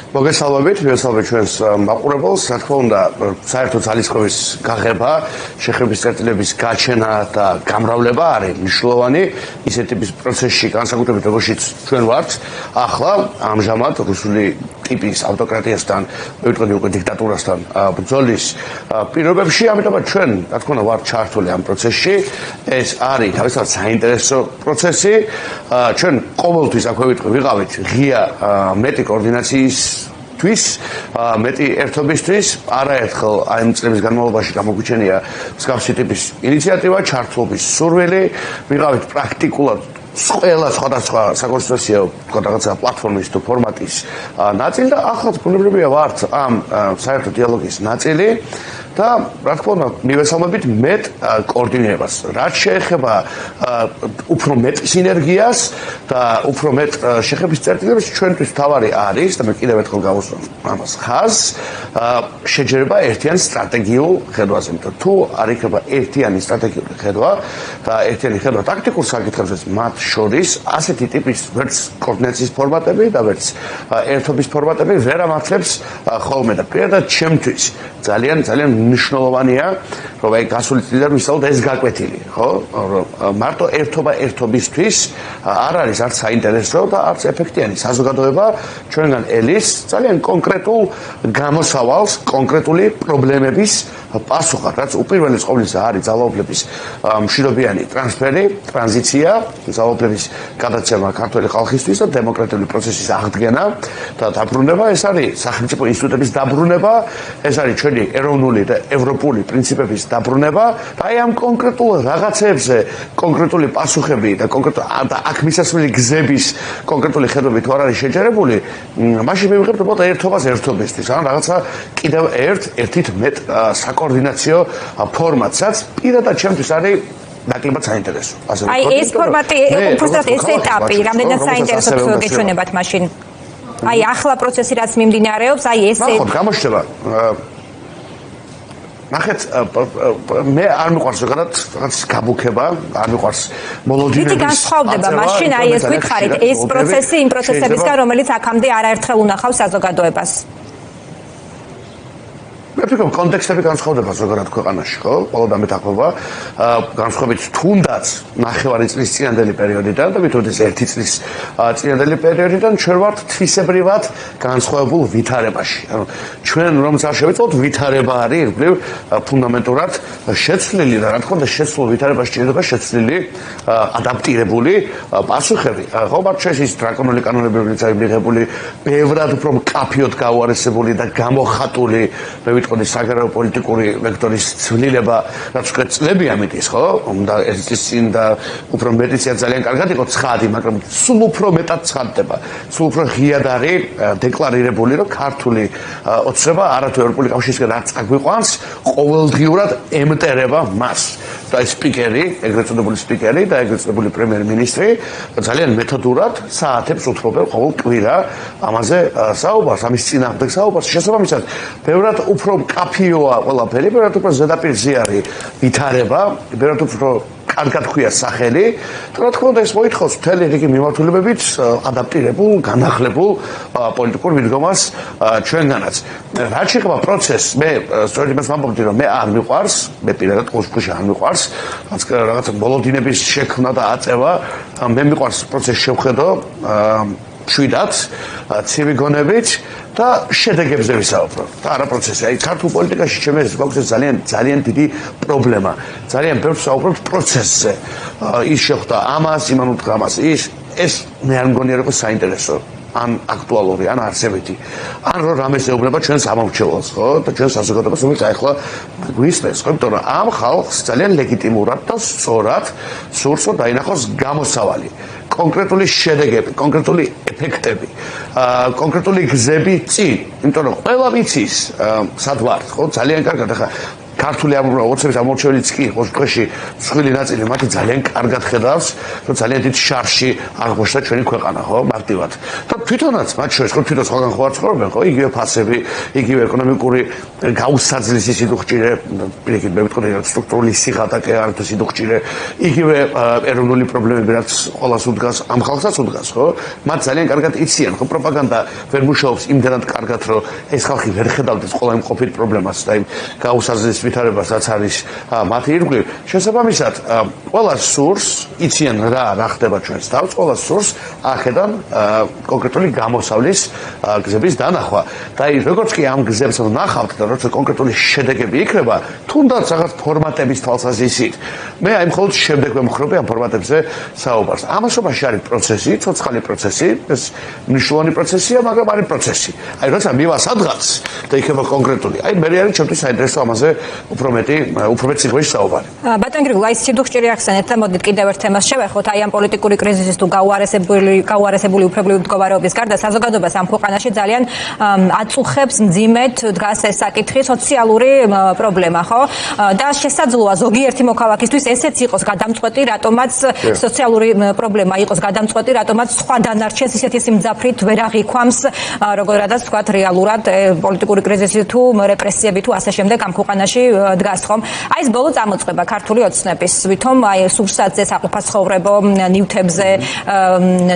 მოგესალმებით, მივესალმებით ჩვენს მაყურებელს. Რა თქმა უნდა, საერთო ძალისხმევის გაღება, შეხების წერტილების გაჩენა და გამრავლება არის მნიშვნელოვანი ისეთ ტიპის პროცესში, განსაკუთრებით როგორიც ჩვენ ვართ. ახლა ამჟამად რუსული ტიპის ავტოკრატიასთან, მე ვიტყოდი უკვე დიქტატურასთან ბრძოლის პირობებში, ამიტომაც ჩვენ, რა თქმა უნდა, ვართ ჩართული ამ პროცესში. ეს არის თავისთავად საინტერესო პროცესი. ჩვენ ყოველთვის აქვე ვიყავით ღია მეტი კოორდინაციის მეტი ერთობისთვის, არაერთხელ აი ამ წლების განმავლობაში გამოგვიჩენია მსგავსი ტიპის ინიციატივა, ჩართულობის სურვილი, ვიყავით პრაქტიკულად ყველა სხვადასხვა საკონსტიტუციო რაღაცა პლატფორმის თუ ფორმატის ნაწილი და ახლა ბუნებრივია ვართ ამ საერთო დიალოგის ნაწილი და რა თქმა უნდა მივესალმებით მეტ კოორდინირებას. რაც შეეხება უფრო მეტ სინერგიას და უფრო მეტ შეხების წერტილებს, ჩვენთვის თავარი არის და მე კიდევ ერთხელ გავუსვამ ამას ხაზს, შეჯერება ერთიან სტრატეგიულ ხედვაზე. თუ არ იქნება ერთიანი სტრატეგიული ხედვა და ერთიანი ხედვა ტაქტიკურ საკითხებზეც მათ შორის ასეთი ტიპის ვერც კოორდინაციის ფორმატები და ვერც ერთობის ფორმატები ვერ ამართლებს ხოლმე და პირადად ჩემთვის ძალიან მნიშვნელოვანია, რომ აი გასული წლიდან ვისაუბროთ ეს გაკვეთილი, ხო? რომ მარტო ერთობა ერთობისთვის არ არის არც საინტერესო და არც ეფექტიანი საზოგადოება ჩვენგან ელის ძალიან კონკრეტულ გამოსავალს, კონკრეტული პრობლემების პასუხად, რაც უპირველეს ყოვლისა არის ძალაუფლების მშვიდობიანი ტრანსფერი, ტრანზიცია, ძალაუფლების გადაცემა ქართული ხალხისთვის და დემოკრატიული პროცესის აღდგენა და დაბრუნება, ეს არის სახელმწიფო ინსტიტუტების დაბრუნება, ეს არის ჩვენი ეროვნული და ევროპული პრინციპების დაბრუნება და აი ამ კონკრეტულ რაღაცებზე კონკრეტული პასუხები და აქ მისასვლელი გზების კონკრეტული ხედვები თუ არ არის შეჯერებული, მაშინ მივიღებთ უბრალოდ ერთობას ერთობისთვის, ან რაღაცა კიდევ ერთით მეტ საკოორდინაციო ფორმატსაც პირადად ჩემთვის არის ნაკლებად საინტერესო. აი ეს ფორმატი, უბრალოდ ეს ეტაპი, რამდენად საინტერესო გეჩვენებათ მაშინ. აი ახლა პროცესი რაც მიმდინარეობს, აი ეს ნახოთ, გამოჩნდება ნახეთ, მე არ მიყვარს რაღაც გაბუქება, არ მიყვარს მოლოდინების. რითი განსხვავდება მაშინ აი ეს გითხარით, ეს პროცესი იმ პროცესებისგან, რომელიც აქამდე არაერთხელ უნახავს საზოგადოებას. მე ვფიქრობ, კონტექსტები განსხვავდება ზოგადად ქვეყანაში, ხო? ყველა დამეთაყვება, განსხვავებით თუნდაც ნახევარი წლის წინანდელი პერიოდიდან და მithოდეს ერთი წლის წინანდელი პერიოდიდან ჩვენ ვართ თვისებრივად განსხვავებულ ვითარებაში. ანუ ჩვენ რომც არ შევეცვალოთ, ვითარება არის ირგვლივ ფუნდამენტურად შეცვლილი და რა თქმა უნდა შეცვლილ ვითარებაში ჭირდება შეცვლილი ადაპტირებული პასუხები. ხო, მაგრამ ჩვენ ის დრაკონული კანონები რომელიც არის მიღებული, ბევრად უფრო მკაფიოდ გაუარესებული და გამოხატული, მე ვიტყოდი საგარეო პოლიტიკური ვექტორის ცვლილება, რაც უკვე წლები ამიტის, ხო? და ეს წინ და უფრო მეტიცია ძალიან კარგად იყო ცხადი, მაგრამ სულ უფრო მეტად ცხადდება. სულ უფრო ღიად არის დეკლარირებული, რომ ქართული ოცნება არათუ ევროპული კავშირისგან რაც აგვიყვანს, ყოველდღიურად ემტერება მას. და სპიკერი, ეგრეთ წოდებული სპიკერი და ეგრეთ წოდებული პრემიერ-მინისტრი ძალიან მეთოდურად საათებს უთმობენ ყოველ კვირა ამაზე საუბარს, ამის წინააღმდეგ საუბარს. შესაბამისად, ბევრად უფრო მკაფიოა ყველაფერი, ბევრად უფრო ზედაპირზე არის ვითარება, ბევრად უფრო კარგად ხვია სახელი და რა თქმა უნდა ეს მოითხოვს მთელი რიგი მიმართულებებით ადაპტირებულ, განახლებულ პოლიტიკურ მიდგომას ჩვენგანაც. რაც შეეხება პროცესს, მე სწორედ იმას ვამბობდი, რომ მე არ მიყვარს, მე პირადად ყოველთვის არ მიყვარს რაღაცა მოლოდინების შექმნა და აწევა, მე მიყვარს პროცესს შევხედო შვიდად, ცივი გონებით და შედეგებზე ვისაუბრო. და არა პროცესი. აი ქართულ პოლიტიკაში ჩემს გვაქვს ძალიან დიდი პრობლემა. ძალიან ბევრს ვსაუბრობთ პროცესზე. ის შეხვდა ამას, იმან უთხრა ამას. ეს მე არ მგონია რომ საინტერესო. ან აქტუალური, ან არსებითი. ან რომ რამეს ეუბნება ჩვენს ამომრჩეველს, ხო? და ჩვენს საზოგადოებას, რომელიც ახლა გვისმენს, ხო? იმიტომ რომ ამ ხალხს ძალიან ლეგიტიმურად და სწორად სურს რომ დაინახოს გამოსავალი. კონკრეტული შედეგები, კონკრეტული ეფექტები, კონკრეტული გზები წინ, იმიტომ რომ ყველა ვიცის სად ვართ, ხო? ძალიან კარგად ახლა ქართული ოცების ამორჩევლიც კი იყო დღეში მსხვილი ნაწილი მათი ძალიან კარგად ხედავს, რომ ძალიან დიდ შარში აღმოჩნდა ჩვენი ქვეყანა, ხო, მარტივად. და თვითონაც მათ შორის ხო თვითონ სხვაგან ხო არ ცხოვრობენ, ხო, იგივე ფასები, იგივე ეკონომიკური გაუსაძლისი სიდუხჭირე, პირიქით მე ვიტყოდი სტრუქტურული სიღატაკე არ თუ სიდუხჭირე, იგივე ეროვნული პრობლემები რაც ყოველას უდგას, ამ ხალხსაც უდგას, ხო? მათ ძალიან კარგად იციან, ხო, პროპაგანდა ვერ მუშაობს იმდენად კარგად, რომ ეს ხალხი ვერ ხედავდეს ყველა იმ ყოფილ პრობლემას და იმ გაუსაძლეს ვითარებას, რაც არის მათი ირგვლივ. შესაბამისად, ყველა სურს იციან რა ხდება ჩვენს თავს, ყველა სურს ახედან კონკრეტული გამოსავლის გზების დანახვა. და როგორც კი ამ გზებს ვნახავთ და როცა კონკრეტული შედეგები იქნება, თუნდაც რაღაც ფორმატების თვალსაზრისით, მე აი მხოლოდ შემდეგ ვემხრობი ამ ფორმატებზე საუბარს. ამასობაში არის პროცესი, ცოცხალი პროცესი, ეს მნიშვნელოვანი პროცესია, მაგრამ არის პროცესი. აი როცა მივა სადღაც და იქნება კონკრეტული, აი მე არის ჩემთვის საინტერესო ამაზე უფრო მეტ სიღრმეში საუბარი. ბატონ გრიგოლ, აი სიდუხჭირი ახსენეთ და მოდით კიდევ ერთ თემას შევეხოთ, აი ამ პოლიტიკური კრიზისის თუ გაუარესებული უფლებრივი მდგომარეობის გარდა საზოგადოებას ამ ქვეყანაში ძალიან აწუხებს მძიმედ დგას ეს საკითხი სოციალური პრობლემა, ხო? და შესაძლოა ზოგიერთი მოქალაქისთვის ესეც იყოს გადამწყვეტი, რატომაც სოციალური პრობლემა იყოს გადამწყვეტი, რატომაც სხვა დანარჩენს ისეთი სიმძაფრით ვერ აღიქვამს, როგორადაც თქვათ რეალურად პოლიტიკური კრიზისი თუ რეპრესიები თუ ასე შემდეგ ამ ქვეყანაში დგას, ხომ? აი ეს ბოლო წამოწყება ქართული ოცნების, ვითომ აი სურსათზე, საყოფაცხოვრებო ნივთებზე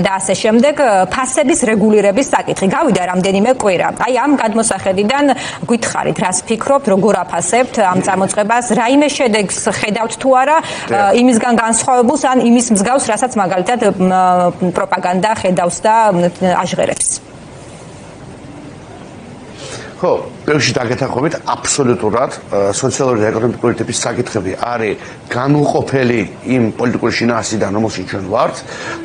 და ასე შემდეგ ფასების რეგულირების საკითხი გავიდა რამდენიმე კვირა. აი ამ გადმოსახედიდან გითხარით, რას ფიქრობთ, როგორ აფასებთ ამ წამოწყებას, რაიმე შედეგს ხედავთ თუ არა იმისგან განსხვავებულს ან იმის მსგავს, რასაც მაგალითად პროპაგანდა ხედავს და აჟღერებს. ხო, პერიოდში დაგეთანხმებით აბსოლუტურად სოციალური და ეკონომიკური ტიპის საკითხები არის განუყოფელი იმ პოლიტიკური შინაარსიდან, რომელშიც ჩვენ ვართ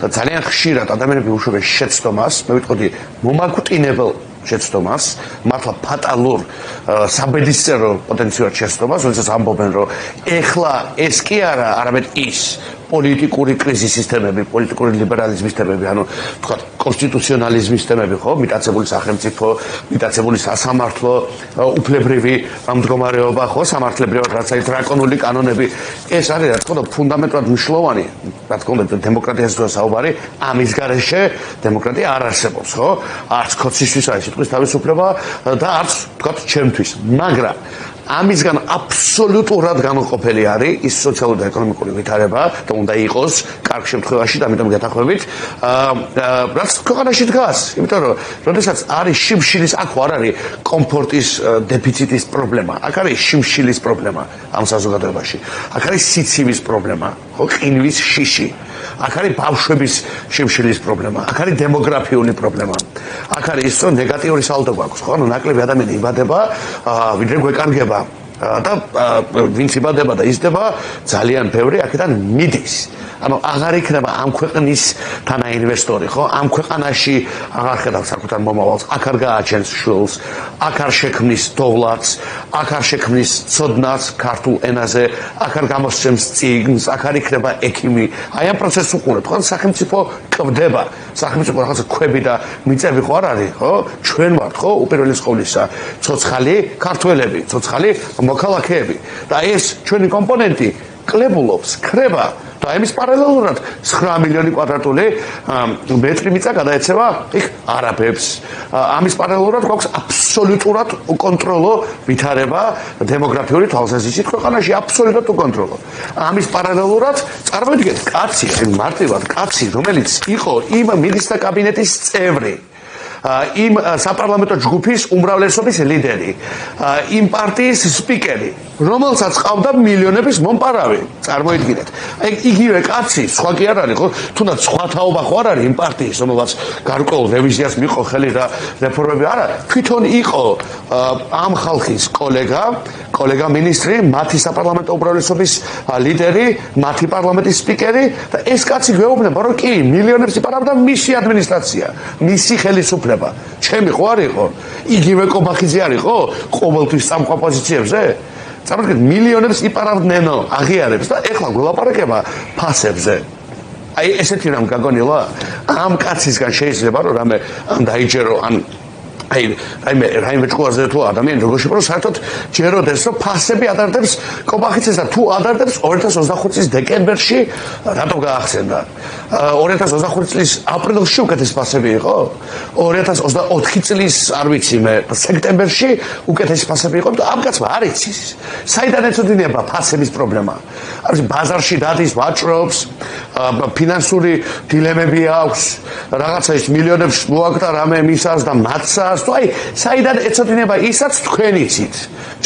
და ძალიან ხშირად ადამიანები უშვებენ შეცდომას, მე ვიტყოდი მომაკვდინებელ შეცდომას, მართლა ფატალურ საბედისწერო პოტენციურად შეცდომას, როდესაც ამბობენ, რომ ეხლა ეს კი არა, არამედ ის პოლიტიკური კრიზისის თემები, პოლიტიკური ლიბერალიზმის თემები, ანუ თქვათ კონსტიტუციონალიზმის თემები, ხო, მიტაცებული სახელმწიფო, მიტაცებული სასამართლო, უფლებრივი მდგომარეობა, ხო, სამართლებრივად რაც არის დრაკონული კანონები, ეს არის რა თქმა უნდა ფუნდამენტურად მნიშვნელოვანი, რა თქმა უნდა დემოკრატიას თუ საუბარი, ამის გარეშე დემოკრატია არ არსებობს, ხო? არც ქოცისთვის არის სიტყვის თავისუფლება და არც თქვათ ჩემთვის, მაგრამ ამისგან აბსოლუტურად განუყოფელი არის ის სოციალური და ეკონომიკური ვითარება და უნდა იყოს კარგ შემთხვევაში და ამიტომ გეთანხმებით რაც ქვეყანაში დგას, იმიტომ რომ როდესაც არის შიმშილის აქ არ არის კომფორტის დეფიციტის პრობლემა, აქ არის შიმშილის პრობლემა ამ საზოგადოებაში, აქ არის სიცივის პრობლემა, ხო, ყინვის შიში, აქ არის ბავშვების შიმშილის პრობლემა, აქ არის დემოგრაფიული პრობლემა, აქ არის ის რომ ნეგატიური სალდო გვაქვს, ხო, ანუ ნაკლები ადამიანი იბადება, ვიდრე გვეკარგება და ვინც იბადება და იზრდება ძალიან ბევრი აქედან მიდის. ანუ აღარ იქნება ამ ქვეყნის თანაინვესტორი, ხო? ამ ქვეყანაში აღარ ხედავს საკუთარ მომავალს, აქ არ გააჩენს შვილს, აქ არ შექმნის დოვლათს, აქ არ შექმნის ცოდნას ქართულ ენაზე, აქ არ გამოსცემს წიგნს, აქ არ იქნება ექიმი. აი ამ პროცესს უყურებთ, ხო? სახელმწიფო კვდება, სახელმწიფო რაღაცა ქვები და მიწები ხო არ არის, ხო? ჩვენ ვართ, ხო? უპირველეს ყოვლისა, ცოცხალი ქართველები, ცოცხალი მოქალაქეები. და ეს ჩვენი კომპონენტი კლებულობს, ქრება და ამის პარალელურად 9 მილიონი კვადრატული მეტრი მიწა გადაეცემა იქ არაბებს. ამის პარალელურად გვაქვს აბსოლუტურად უკონტროლო ვითარება დემოგრაფიული თვალსაზრისით ქვეყანაში, აბსოლუტურად უკონტროლო. ამის პარალელურად წარმოიდგინეთ კაცი, მარტივად კაცი, რომელიც იყო იმ მინისტრთა კაბინეტის წევრი, იმ საპარლამენტო ჯგუფის უმრავლესობის ლიდერი, იმ პარტიის სპიკერი, რომელსაც ყავდა მილიონების მომპარავი, წარმოიდგინეთ. აი იგივე კაცი, სხვა კი არ არის, ხო? თუნდაც სხვა თაობა ხო არ არის იმ პარტიის, რომელსაც გარკვეულ რევიზიას მიყო ხელი და რეფორმები არა, თვითონ იყო ამ ხალხის კოლეგა მინისტრი, მათი საპარლამენტო უმრავლესობის ლიდერი, მათი პარლამენტის სპიკერი და ეს კაცი გვეუბნება, რომ კი, მილიონებს იპარავდა მისი ადმინისტრაცია, მისი ხელისუფლება. ჩემი ხო არ იყო? იგივე კობახიძე არ იყო ყოველთვის სამყვა პოზიციებზე? წარმოიდგინეთ, მილიონებს იპარავდნენ აღიარებს და ეხლა გველაპარაკება ფასებზე. აი ესეთი რამ გაგონილა? ამ კაცისგან შეიძლება რომ რამე ან დაიჯერო, ან რაიმე ჭკუაზე თუ ადამიანი როგორ შეფრო საერთოდ ჯეროდეს რომ ფასები ადარდებს კობახიცეს და თუ ადარდებს 2025 წლის დეკემბერში რატო გაახსენდა 2025 წლის აპრილში უკეთეს ფასები იყო 2024 წლის არ ვიცი მე სექტემბერში უკეთეს ფასები იყო და ამ კაცმა არ იცის საიდან ეცოდინება ფასების პრობლემა არის ბაზარში დადის ვაჭრობს ფინანსური დილემები აქვს რაღაცა ის მილიონებს მოაკდა რამე მისას და მაცას თუ აი საიდან ეცოდინება ისაც თქვენ იცით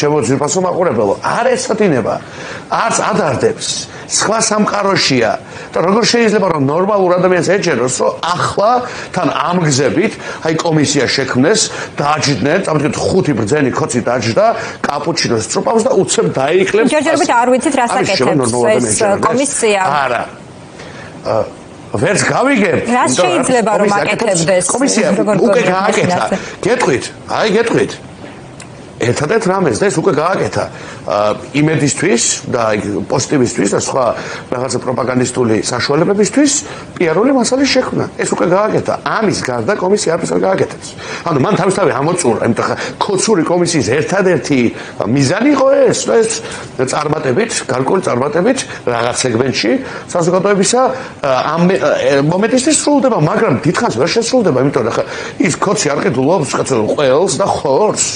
ჩემო ძვირფასო მაყურებელო არ ეცოდინება არც ადარდებს სხვა სამყაროშია და როგორ შეიძლება რომ ნორმალურ ადამიანს ეჭეროს რომ ახლა თან ამ გზებით აი კომისია შექმნეს დააჯდნენ წამდგეთ 5 ბრძენი ქოცი დაჯდა კაპუჩინოს სტრუპავს და უცებ დაიკლებს ჯერჯერობით არ ვიცით რას აკეთებს ეს კომისია არა ვერც გავიგებ რა შეიძლება რომ აკეთებდეს კომისია უკვე გააკეთა გეტყვით ერთადერთ რამეს და ეს უკვე გააკეთა იმედისთვის და პოზიტივისთვის და სხვა რაღაცა პროპაგანდისტული საშუალებებისთვის პიარული მასალის შექმნა ეს უკვე გააკეთა ამის გარდა კომისია არაფერს არ გააკეთებს ანუ მან თავისთავად ამოწურა იმიტომ ხა ქოცური კომისიის ერთადერთი მიზანი იყო ეს წარმატებით გარკვეული წარმატებით რაღაც სეგმენტში საზოგადოებისა ამ მომენტისთვის სრულდება მაგრამ დიდხანს ვერ შესრულდება იმიტომ ხა ის ქოცი არ ყიდულობს ყველს და ხორს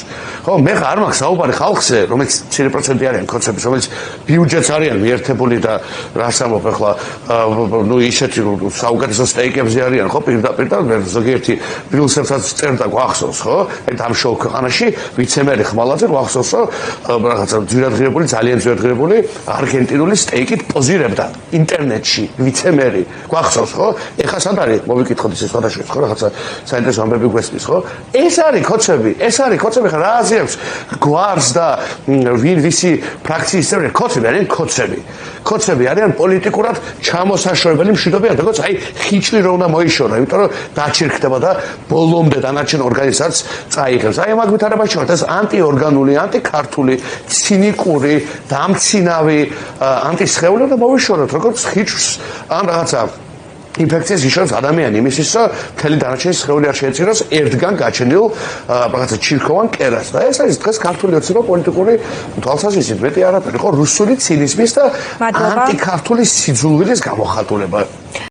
ხო მე არ მაქვს საუბარი ხალხზე რომელიც 10% არიან ქოცების რომელიც ბიუჯეტს არიან მიერთებული და რას ამობ ახლა ნუ ისეთი საუკეთესო სტეიკებზე არიან ხო პირდაპირ და ზოგიერთი ბილსებსაც წერდა გვახსოვს ხო ერთ ამ შოუ ქვეყანაში ვიცემერი ხმალაძე გვახსოვს რომ რაღაცა ძვირადღირებული ძალიან ძვირადღირებული არგენტინული სტეიკით პოზირებდა ინტერნეტში ვიცემერი გვახსოვს ხო ეხა სად არის მოვიკითხოთ ისე სხვადასხვა ხო რაღაცა საინტერესო ამბები გვესმის ხო ეს არის ქოცები ხა რა აზიებს გვარს და ვისი ფრაქციის წევრები ქოცები არიან პოლიტიკურად ჩამოსაშორებელი მშვიდობიან როგორც აი ხიჭვი რომ უნდა მოიშორა იმიტომ რომ დაჩირქდება და ბოლომდე დანარჩენ ორგანიზაციას წაიღებს აი მაგ ვითარებაში ვართ ეს ანტიორგანული ანტიქართული ცინიკური დამცინავი ანტისხეული და მოვიშოროთ როგორც ხიჭვს ან რაღაცა ინფექციას იშორებს ადამიანი იმისთვის რომ მთელი დანარჩენი სხეული არ შეეწიროს ერთგან გაჩენილ რაღაცა ჩირქოვან კერას და ეს არის დღეს ქართული ოცნება პოლიტიკური თვალსაზრისით მეტი არაფერი ხო რუსული ცინიზმის და ანტიქართული სიძულვილის გამოხატულება